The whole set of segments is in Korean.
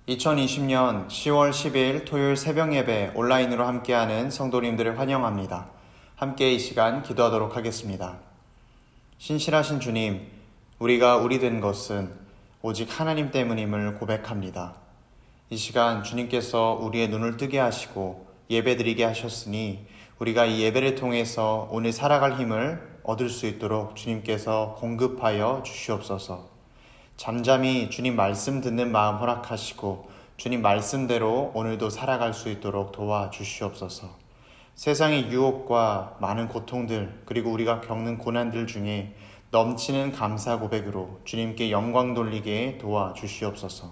2020년 10월 10일 토요일 새벽 예배 온라인으로 함께하는 성도님들을 환영합니다. 함께 이 시간 기도하도록 하겠습니다. 신실하신 주님, 우리가 우리 된 것은 오직 하나님 때문임을 고백합니다. 이 시간 주님께서 우리의 눈을 뜨게 하시고 예배드리게 하셨으니 우리가 이 예배를 통해서 오늘 살아갈 힘을 얻을 수 있도록 주님께서 공급하여 주시옵소서. 잠잠히 주님 말씀 듣는 마음 허락하시고 주님 말씀대로 오늘도 살아갈 수 있도록 도와주시옵소서. 세상의 유혹과 많은 고통들 그리고 우리가 겪는 고난들 중에 넘치는 감사 고백으로 주님께 영광 돌리게 도와주시옵소서.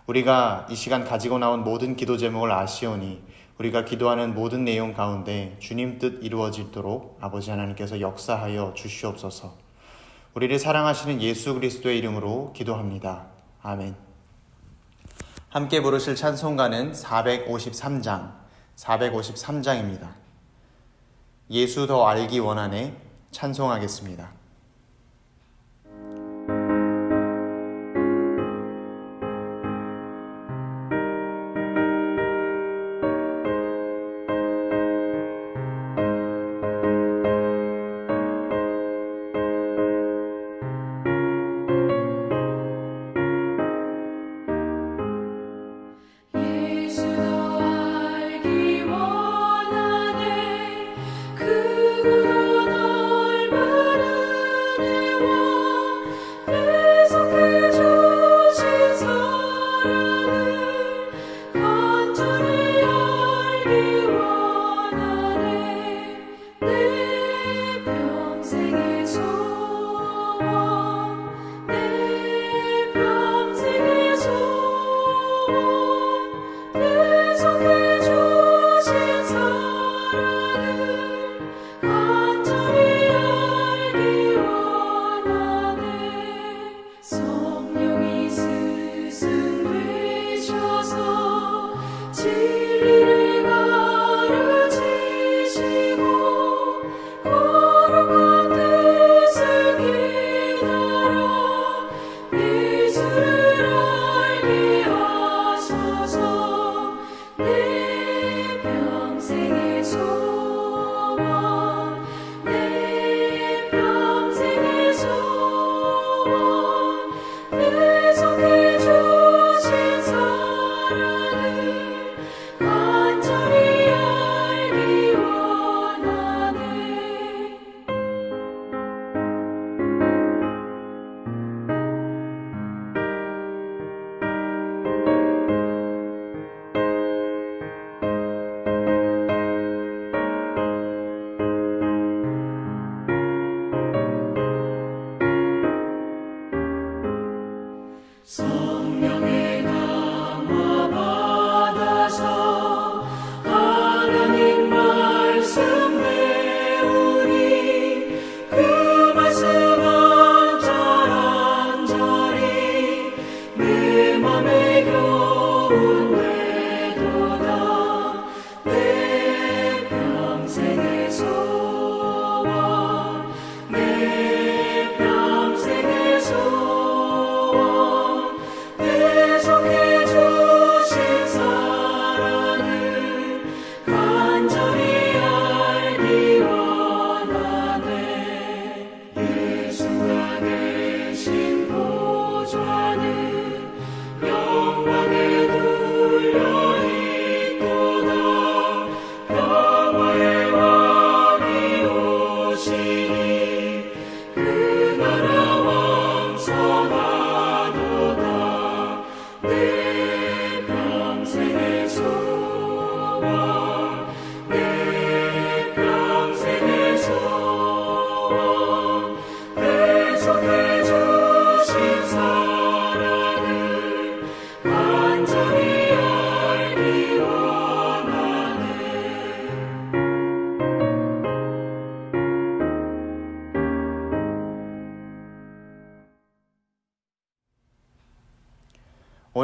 우리가 이 시간 가지고 나온 모든 기도 제목을 아시오니 우리가 기도하는 모든 내용 가운데 주님 뜻 이루어지도록 아버지 하나님께서 역사하여 주시옵소서. 우리를 사랑하시는 예수 그리스도의 이름으로 기도합니다. 아멘. 함께 부르실 찬송가는 453장입니다. 예수 더 알기 원하네 찬송하겠습니다.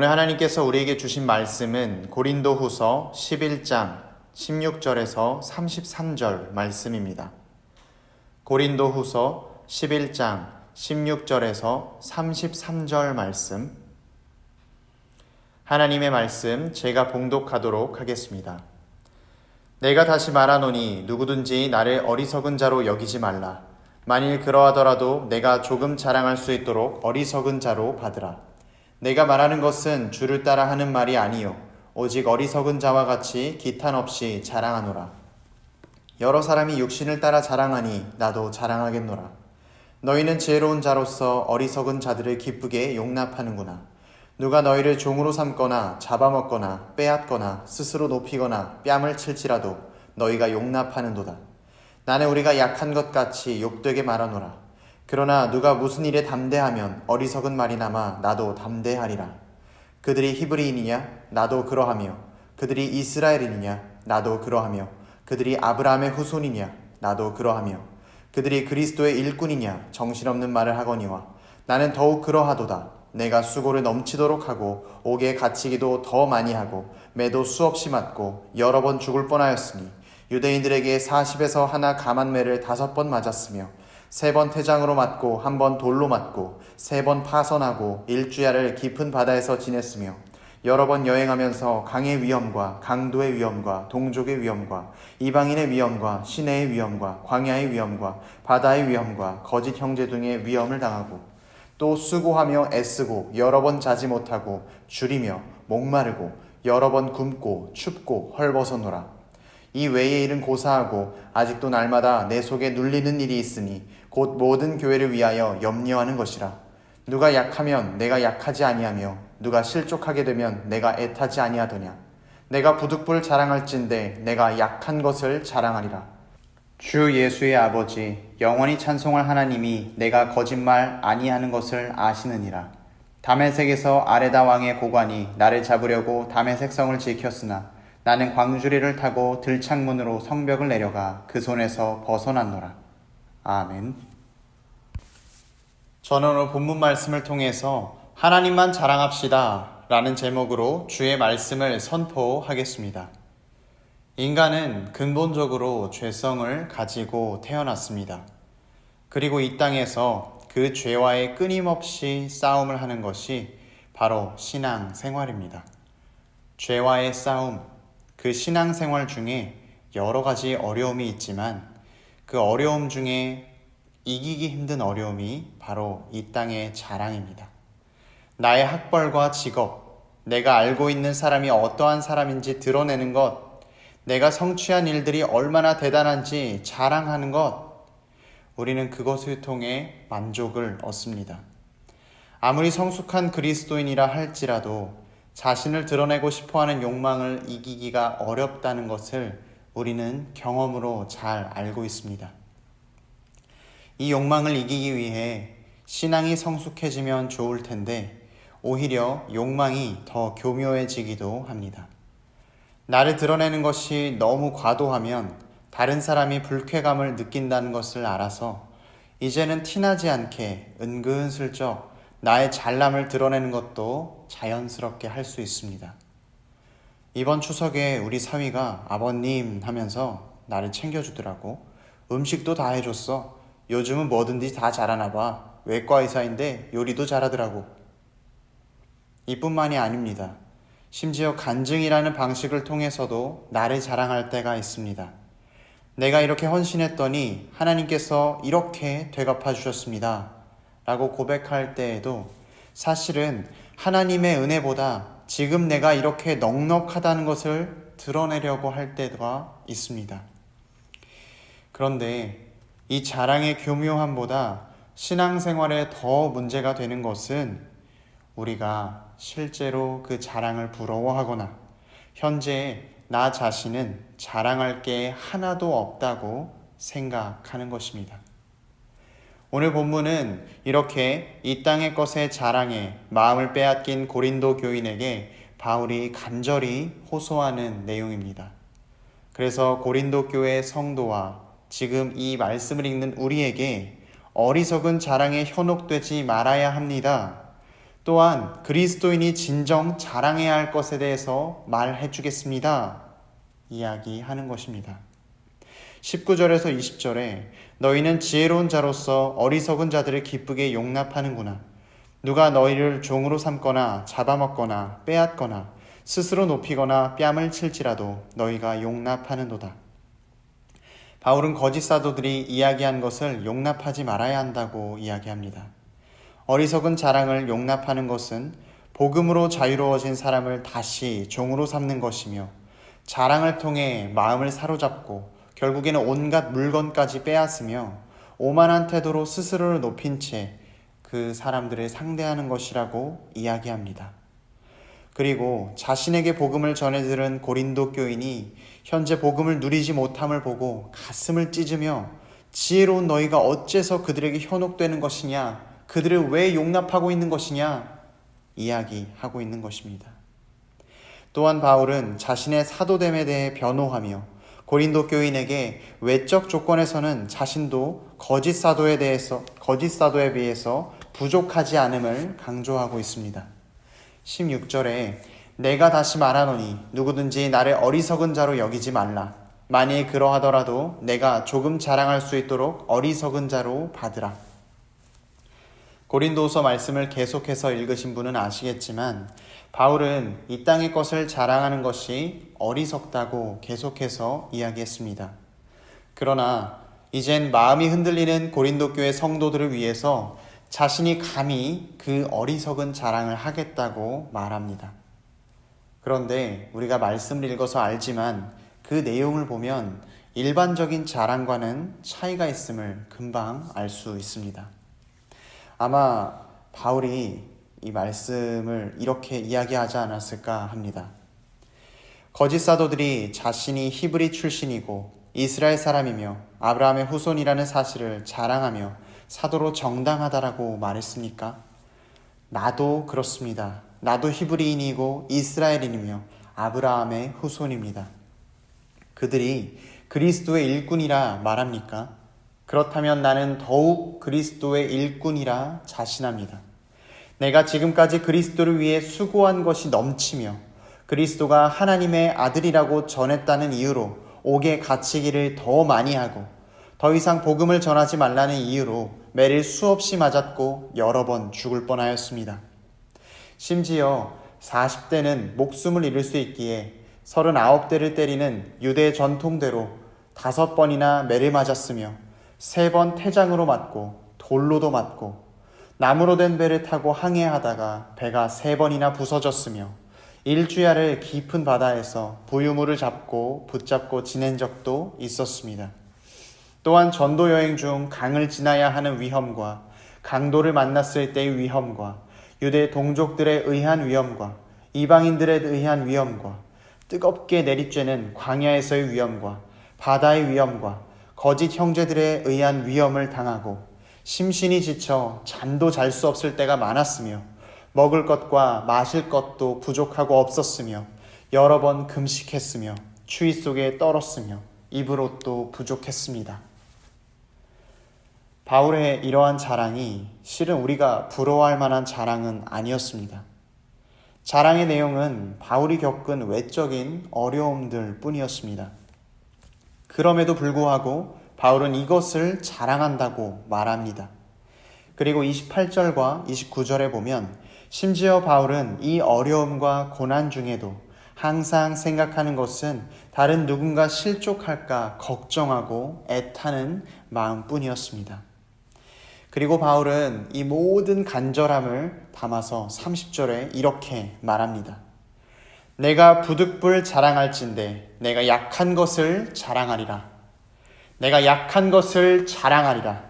오늘 하나님께서 우리에게 주신 말씀은 고린도후서 11장 16절에서 33절 말씀입니다. 고린도후서 11장 16절에서 33절 말씀, 하나님의 말씀 제가 봉독하도록 하겠습니다. 내가 다시 말하노니 누구든지 나를 어리석은 자로 여기지 말라. 만일 그러하더라도 내가 조금 자랑할 수 있도록 어리석은 자로 받으라. 내가 말하는 것은 주를 따라 하는 말이 아니요 오직 어리석은 자와 같이 기탄 없이 자랑하노라. 여러 사람이 육신을 따라 자랑하니 나도 자랑하겠노라. 너희는 지혜로운 자로서 어리석은 자들을 기쁘게 용납하는구나. 누가 너희를 종으로 삼거나 잡아먹거나 빼앗거나 스스로 높이거나 뺨을 칠지라도 너희가 용납하는도다. 나는 우리가 약한 것 같이 욕되게 말하노라. 그러나 누가 무슨 일에 담대하면 어리석은 말이나마 나도 담대하리라. 그들이 히브리인이냐? 나도 그러하며 그들이 이스라엘인이냐? 나도 그러하며 그들이 아브라함의 후손이냐? 나도 그러하며 그들이 그리스도의 일꾼이냐? 정신없는 말을 하거니와 나는 더욱 그러하도다. 내가 수고를 넘치도록 하고 옥에 갇히기도 더 많이 하고 매도 수없이 맞고 여러 번 죽을 뻔하였으니 유대인들에게 40에서 하나 감한매를 5번 맞았으며 3번 태장으로 맞고 1번 돌로 맞고 3번 파선하고 일주야를 깊은 바다에서 지냈으며 여러 번 여행하면서 강의 위험과 강도의 위험과 동족의 위험과 이방인의 위험과 시내의 위험과 광야의 위험과 바다의 위험과 거짓 형제 등의 위험을 당하고 또 수고하며 애쓰고 여러 번 자지 못하고 줄이며 목마르고 여러 번 굶고 춥고 헐벗어노라. 이 외의 일은 고사하고 아직도 날마다 내 속에 눌리는 일이 있으니 곧 모든 교회를 위하여 염려하는 것이라. 누가 약하면 내가 약하지 아니하며 누가 실족하게 되면 내가 애타지 아니하더냐. 내가 부득불 자랑할진대 내가 약한 것을 자랑하리라. 주 예수의 아버지 영원히 찬송할 하나님이 내가 거짓말 아니하는 것을 아시느니라. 다메섹에서 아레다 왕의 고관이 나를 잡으려고 다메섹 성을 지켰으나 나는 광주리를 타고 들창문으로 성벽을 내려가 그 손에서 벗어났노라. 아멘. 저는 오늘 본문 말씀을 통해서 하나님만 자랑합시다 라는 제목으로 주의 말씀을 선포하겠습니다. 인간은 근본적으로 죄성을 가지고 태어났습니다. 그리고 이 땅에서 그 죄와의 끊임없이 싸움을 하는 것이 바로 신앙생활입니다. 죄와의 싸움, 그 신앙생활 중에 여러 가지 어려움이 있지만 그 어려움 중에 이기기 힘든 어려움이 바로 이 땅의 자랑입니다. 나의 학벌과 직업, 내가 알고 있는 사람이 어떠한 사람인지 드러내는 것, 내가 성취한 일들이 얼마나 대단한지 자랑하는 것, 우리는 그것을 통해 만족을 얻습니다. 아무리 성숙한 그리스도인이라 할지라도 자신을 드러내고 싶어하는 욕망을 이기기가 어렵다는 것을 우리는 경험으로 잘 알고 있습니다. 이 욕망을 이기기 위해 신앙이 성숙해지면 좋을 텐데 오히려 욕망이 더 교묘해지기도 합니다. 나를 드러내는 것이 너무 과도하면 다른 사람이 불쾌감을 느낀다는 것을 알아서 이제는 티나지 않게 은근슬쩍 나의 잘남을 드러내는 것도 자연스럽게 할 수 있습니다. 이번 추석에 우리 사위가 아버님 하면서 나를 챙겨주더라고. 음식도 다 해줬어. 요즘은 뭐든지 다 잘하나 봐. 외과 의사인데 요리도 잘하더라고. 이뿐만이 아닙니다. 심지어 간증이라는 방식을 통해서도 나를 자랑할 때가 있습니다. 내가 이렇게 헌신했더니 하나님께서 이렇게 되갚아 주셨습니다. 라고 고백할 때에도 사실은 하나님의 은혜보다 지금 내가 이렇게 넉넉하다는 것을 드러내려고 할 때가 있습니다. 그런데 이 자랑의 교묘함보다 신앙생활에 더 문제가 되는 것은 우리가 실제로 그 자랑을 부러워하거나 현재 나 자신은 자랑할 게 하나도 없다고 생각하는 것입니다. 오늘 본문은 이렇게 이 땅의 것에 자랑해 마음을 빼앗긴 고린도 교인에게 바울이 간절히 호소하는 내용입니다. 그래서 고린도 교회 성도와 지금 이 말씀을 읽는 우리에게 어리석은 자랑에 현혹되지 말아야 합니다. 또한 그리스도인이 진정 자랑해야 할 것에 대해서 말해 주겠습니다. 이야기하는 것입니다. 19절에서 20절에 너희는 지혜로운 자로서 어리석은 자들을 기쁘게 용납하는구나. 누가 너희를 종으로 삼거나 잡아먹거나 빼앗거나 스스로 높이거나 뺨을 칠지라도 너희가 용납하는도다. 바울은 거짓 사도들이 이야기한 것을 용납하지 말아야 한다고 이야기합니다. 어리석은 자랑을 용납하는 것은 복음으로 자유로워진 사람을 다시 종으로 삼는 것이며, 자랑을 통해 마음을 사로잡고 결국에는 온갖 물건까지 빼앗으며 오만한 태도로 스스로를 높인 채 그 사람들을 상대하는 것이라고 이야기합니다. 그리고 자신에게 복음을 전해 들은 고린도 교인이 현재 복음을 누리지 못함을 보고 가슴을 찢으며 지혜로운 너희가 어째서 그들에게 현혹되는 것이냐, 그들을 왜 용납하고 있는 것이냐 이야기하고 있는 것입니다. 또한 바울은 자신의 사도됨에 대해 변호하며 고린도 교인에게 외적 조건에서는 자신도 거짓 사도에 비해서 부족하지 않음을 강조하고 있습니다. 16절에 내가 다시 말하노니 누구든지 나를 어리석은 자로 여기지 말라. 만일 그러하더라도 내가 조금 자랑할 수 있도록 어리석은 자로 받으라. 고린도후서 말씀을 계속해서 읽으신 분은 아시겠지만 바울은 이 땅의 것을 자랑하는 것이 어리석다고 계속해서 이야기했습니다. 그러나 이젠 마음이 흔들리는 고린도 교회 성도들을 위해서 자신이 감히 그 어리석은 자랑을 하겠다고 말합니다. 그런데 우리가 말씀을 읽어서 알지만 그 내용을 보면 일반적인 자랑과는 차이가 있음을 금방 알 수 있습니다. 아마 바울이 이 말씀을 이렇게 이야기하지 않았을까 합니다. 거짓 사도들이 자신이 히브리 출신이고 이스라엘 사람이며 아브라함의 후손이라는 사실을 자랑하며 사도로 정당하다라고 말했습니까? 나도 그렇습니다. 나도 히브리인이고 이스라엘인이며 아브라함의 후손입니다. 그들이 그리스도의 일꾼이라 말합니까? 그렇다면 나는 더욱 그리스도의 일꾼이라 자신합니다. 내가 지금까지 그리스도를 위해 수고한 것이 넘치며 그리스도가 하나님의 아들이라고 전했다는 이유로 옥에 갇히기를 더 많이 하고 더 이상 복음을 전하지 말라는 이유로 매를 수없이 맞았고 여러 번 죽을 뻔하였습니다. 심지어 40대는 목숨을 잃을 수 있기에 39대를 때리는 유대 전통대로 5번이나 매를 맞았으며 3번 태장으로 맞고 돌로도 맞고 나무로 된 배를 타고 항해하다가 배가 3번이나 부서졌으며 일주야를 깊은 바다에서 부유물을 잡고 붙잡고 지낸 적도 있었습니다. 또한 전도 여행 중 강을 지나야 하는 위험과 강도를 만났을 때의 위험과 유대 동족들에 의한 위험과 이방인들에 의한 위험과 뜨겁게 내리쬐는 광야에서의 위험과 바다의 위험과 거짓 형제들에 의한 위험을 당하고 심신이 지쳐 잠도 잘 수 없을 때가 많았으며 먹을 것과 마실 것도 부족하고 없었으며 여러 번 금식했으며 추위 속에 떨었으며 입을 옷도 부족했습니다. 바울의 이러한 자랑이 실은 우리가 부러워할 만한 자랑은 아니었습니다. 자랑의 내용은 바울이 겪은 외적인 어려움들 뿐이었습니다. 그럼에도 불구하고 바울은 이것을 자랑한다고 말합니다. 그리고 28절과 29절에 보면 심지어 바울은 이 어려움과 고난 중에도 항상 생각하는 것은 다른 누군가 실족할까 걱정하고 애타는 마음뿐이었습니다. 그리고 바울은 이 모든 간절함을 담아서 30절에 이렇게 말합니다. 내가 부득불 자랑할진대 내가 약한 것을 자랑하리라. 내가 약한 것을 자랑하리라.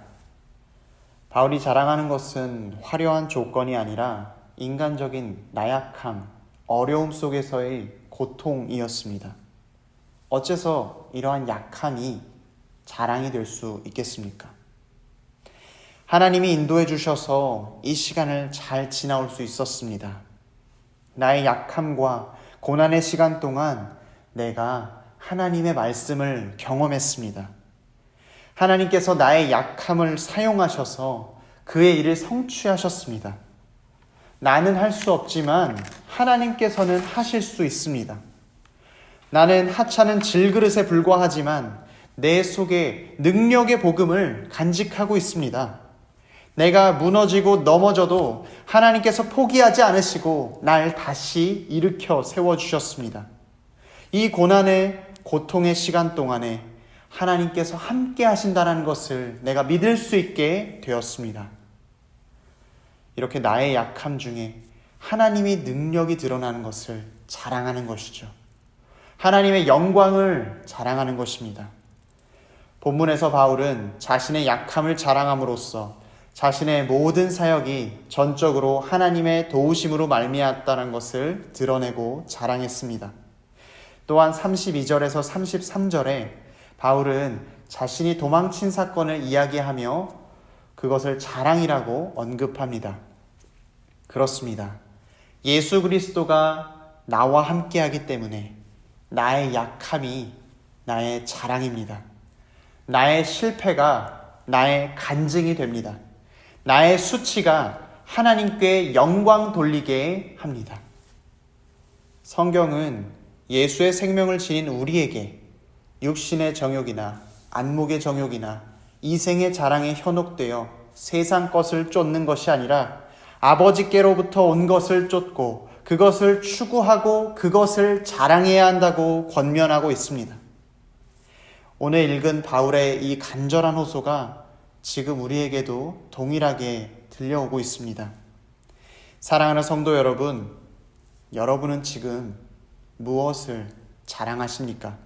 바울이 자랑하는 것은 화려한 조건이 아니라 인간적인 나약함, 어려움 속에서의 고통이었습니다. 어째서 이러한 약함이 자랑이 될 수 있겠습니까? 하나님이 인도해 주셔서 이 시간을 잘 지나올 수 있었습니다. 나의 약함과 고난의 시간 동안 내가 하나님의 말씀을 경험했습니다. 하나님께서 나의 약함을 사용하셔서 그의 일을 성취하셨습니다. 나는 할 수 없지만 하나님께서는 하실 수 있습니다. 나는 하찮은 질그릇에 불과하지만 내 속에 능력의 복음을 간직하고 있습니다. 내가 무너지고 넘어져도 하나님께서 포기하지 않으시고 날 다시 일으켜 세워주셨습니다. 이 고난의 고통의 시간 동안에 하나님께서 함께 하신다는 것을 내가 믿을 수 있게 되었습니다. 이렇게 나의 약함 중에 하나님의 능력이 드러나는 것을 자랑하는 것이죠. 하나님의 영광을 자랑하는 것입니다. 본문에서 바울은 자신의 약함을 자랑함으로써 자신의 모든 사역이 전적으로 하나님의 도우심으로 말미암았다는 것을 드러내고 자랑했습니다. 또한 32절에서 33절에 바울은 자신이 도망친 사건을 이야기하며 그것을 자랑이라고 언급합니다. 그렇습니다. 예수 그리스도가 나와 함께하기 때문에 나의 약함이 나의 자랑입니다. 나의 실패가 나의 간증이 됩니다. 나의 수치가 하나님께 영광 돌리게 합니다. 성경은 예수의 생명을 지닌 우리에게 육신의 정욕이나 안목의 정욕이나 이생의 자랑에 현혹되어 세상 것을 쫓는 것이 아니라 아버지께로부터 온 것을 쫓고 그것을 추구하고 그것을 자랑해야 한다고 권면하고 있습니다. 오늘 읽은 바울의 이 간절한 호소가 지금 우리에게도 동일하게 들려오고 있습니다. 사랑하는 성도 여러분, 여러분은 지금 무엇을 자랑하십니까?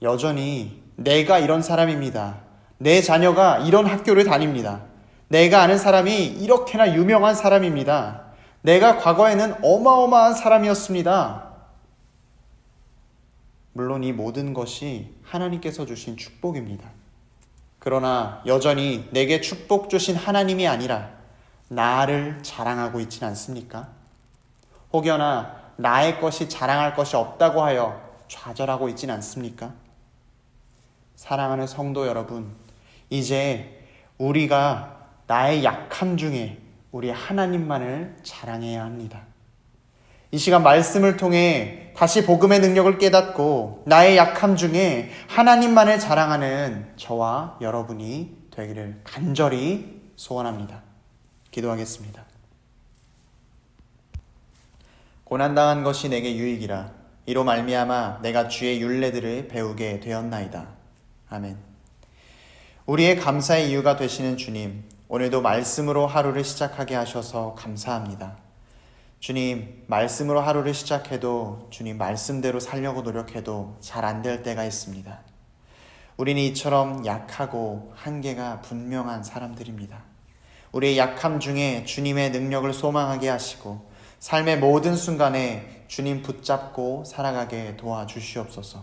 여전히 내가 이런 사람입니다. 내 자녀가 이런 학교를 다닙니다. 내가 아는 사람이 이렇게나 유명한 사람입니다. 내가 과거에는 어마어마한 사람이었습니다. 물론 이 모든 것이 하나님께서 주신 축복입니다. 그러나 여전히 내게 축복 주신 하나님이 아니라 나를 자랑하고 있지는 않습니까? 혹여나 나의 것이 자랑할 것이 없다고 하여 좌절하고 있지는 않습니까? 사랑하는 성도 여러분, 이제 우리가 나의 약함 중에 우리 하나님만을 자랑해야 합니다. 이 시간 말씀을 통해 다시 복음의 능력을 깨닫고 나의 약함 중에 하나님만을 자랑하는 저와 여러분이 되기를 간절히 소원합니다. 기도하겠습니다. 고난당한 것이 내게 유익이라 이로 말미암아 내가 주의 율례들을 배우게 되었나이다. 아멘. 우리의 감사의 이유가 되시는 주님, 오늘도 말씀으로 하루를 시작하게 하셔서 감사합니다. 주님, 말씀으로 하루를 시작해도 주님 말씀대로 살려고 노력해도 잘 안 될 때가 있습니다. 우리는 이처럼 약하고 한계가 분명한 사람들입니다. 우리의 약함 중에 주님의 능력을 소망하게 하시고 삶의 모든 순간에 주님 붙잡고 살아가게 도와주시옵소서.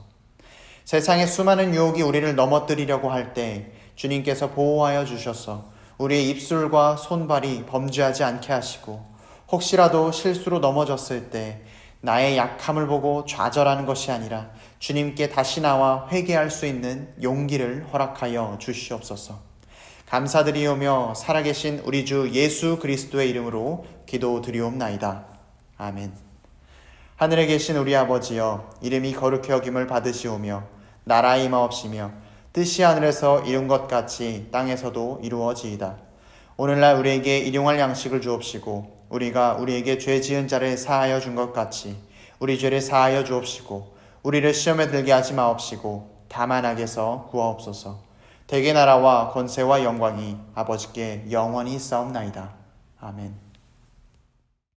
세상의 수많은 유혹이 우리를 넘어뜨리려고 할 때 주님께서 보호하여 주셔서 우리의 입술과 손발이 범죄하지 않게 하시고 혹시라도 실수로 넘어졌을 때 나의 약함을 보고 좌절하는 것이 아니라 주님께 다시 나와 회개할 수 있는 용기를 허락하여 주시옵소서. 감사드리오며 살아계신 우리 주 예수 그리스도의 이름으로 기도드리옵나이다. 아멘. 하늘에 계신 우리 아버지여, 이름이 거룩히 여김을 받으시오며 나라의 임하옵시며 뜻이 하늘에서 이룬 것 같이 땅에서도 이루어지이다. 오늘날 우리에게 일용할 양식을 주옵시고 우리가 우리에게 죄 지은 자를 사하여 준 것 같이 우리 죄를 사하여 주옵시고 우리를 시험에 들게 하지 마옵시고 다만 악에서 구하옵소서. 대개 나라와 권세와 영광이 아버지께 영원히 있사옵나이다. 아멘.